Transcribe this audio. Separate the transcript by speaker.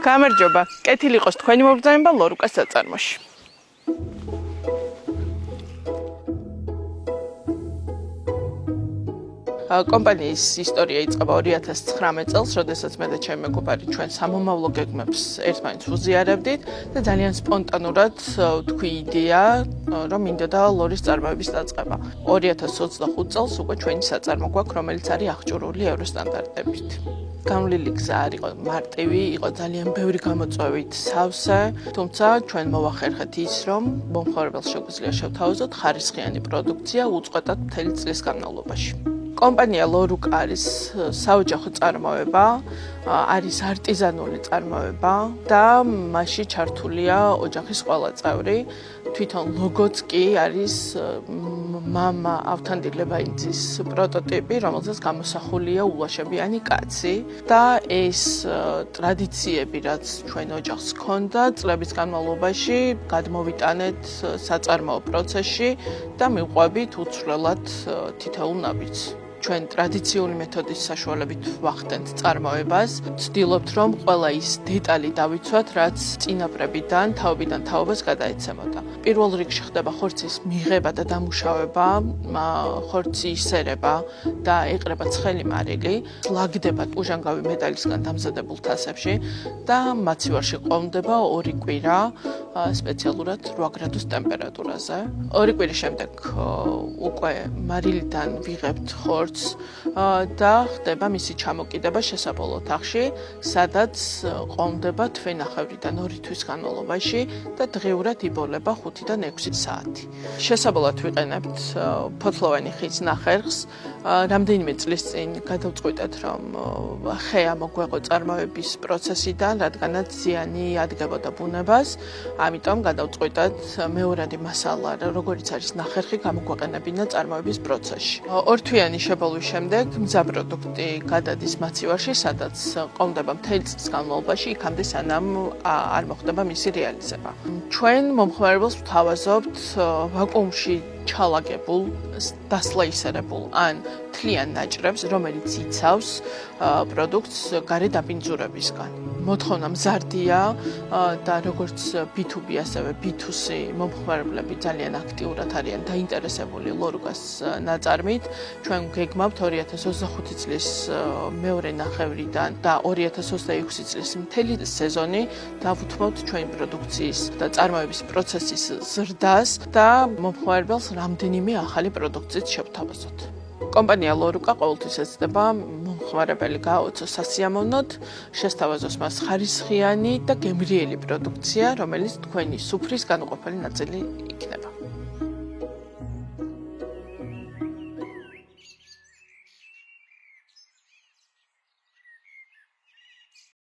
Speaker 1: გამარჯობა. კეთილი იყოს თქვენი მოგზაურობა ლორუკას საწარმოში. კომპანიის ისტორია იწყება 2019 წელს, როდესაც მე და ჩემი მეგობარი ჩვენ სამომავლო გეგმებს ერთმანეთს უზიარებდით და ძალიან სპონტანურად თქვი იდეა, რომ მინდოდა ლორის წარმოების დაწყება. 2025 წელს უკვე ჩვენი საწარმო გვაქვს, რომელიც არის აღჭურვილი ევროსტანდარტებით. Გამლილი გზა არ იყო მარტივი, იყო ძალიან ბევრი გამოწვევით სავსე, თუმცა ჩვენ მოვახერხეთ ის, რომ მომხმარებელს შეგვიძლია შევთავაზოთ ხარისხიანი პროდუქცია უწყვეტად მთელი წლის განმავლობაში. კომპანია ლორუკა არის საოჯახო წარმოება, არის არტიზანული წარმოება და მასში ჩართულია ოჯახის ყველა წევრი. თვითონ ლოგოც კი არის მამა ავთანდილებაიძის პროტოტიპი, რომელზეც გამოსახულია ულაშებიანი კაცი და ეს ტრადიციები, რაც ჩვენ ოჯახს ჰქონდა, წლების განმავლობაში გადმოვიტანეთ საწარმოო პროცესში და მივყვებით უცვლელად თითოეულ ნაბიჯს. ჩვენ ტრადიციული მეთოდის საშუალებით ვახდენთ წარმოებას, ვცდილობთ, რომ ყველა ის დეტალი დავიცვათ, რაც წინაპრებიდან, თაობიდან თაობას გადაეცემოდა. პირველ რიგში ხდება ხორცის მიღება და დამუშავება, ხორცის სერება და ეყრება ცხელი მარილი, ლაგდება ტუჟანგავი მეტალისგან დამზადებულ თასებში და მაცივარში ყოვდება 2 კვირა სპეციალურად 8 გრადუს ტემპერატურაზე. 2 კვირის შემდეგ უკვე მარილიდან ვიღებთ ხორცს და ხდება მისი ჩამოკიდება შესაბოლოო თაღში, სადაც ყოვდება თვე-ნახევრიდან 2 თვის განმავლობაში და დღეურად იბოლება 5-დან 6 საათი. შესაბოლოოდ ვიყენებთ ფოთლოვანი ხის ნახერხს. რამდენიმე წლის წინ გადავწყვიტეთ, რომ ხე ამოგვეღო წარმოების პროცესიდან, რადგანაც ზიანი ადგებოდა ბუნებას, ამიტომ გადავწყვიტეთ მეორადი მასალა, როგორიც არის ნახერხი, გამოგვეყენებინა წარმოების პროცესში. ორთვიანი შებოლვის შემდეგ მზა პროდუქტი გადადის მაცივარში, სადაც ყოვდება მთელი წლის განმავლობაში, იქამდე სანამ არ მოხდება მისი რეალიზება. ჩვენ მომხმარებელს ვთავაზობთ ვაკუუმში ჩალაგებულ, დასლეისერებულ ან თლიან ნაჭრებს, რომელიც იცავს პროდუქტს გარე დაბინძურებისგან. მოთხოვნა მზარდია და როგორც B2B, ასევე B2C მომხმარებლები ძალიან აქტიურად არიან დაინტერესებული ლორუკას ნაწარმით. ჩვენ გეგმავთ 2025 წლის მეორე ნახევრიდან და 2026 წლის მთელი სეზონი დავუთმოთ ჩვენი პროდუქციის და წარმოების პროცესის ზრდას და მომხმარებელს რამდენიმე ახალი პროდუქციით შევთავაზოთ. კომპანია ლორუკა ყოველთვის ეცდება მომხმარებელი გააოცოს სასიამოვნოდ, შესთავაზოს მას ხარისხიანი და გემრიელი პროდუქცია, რომელიც თქვენი სუფრის განუყოფელი ნაწილი იქნება.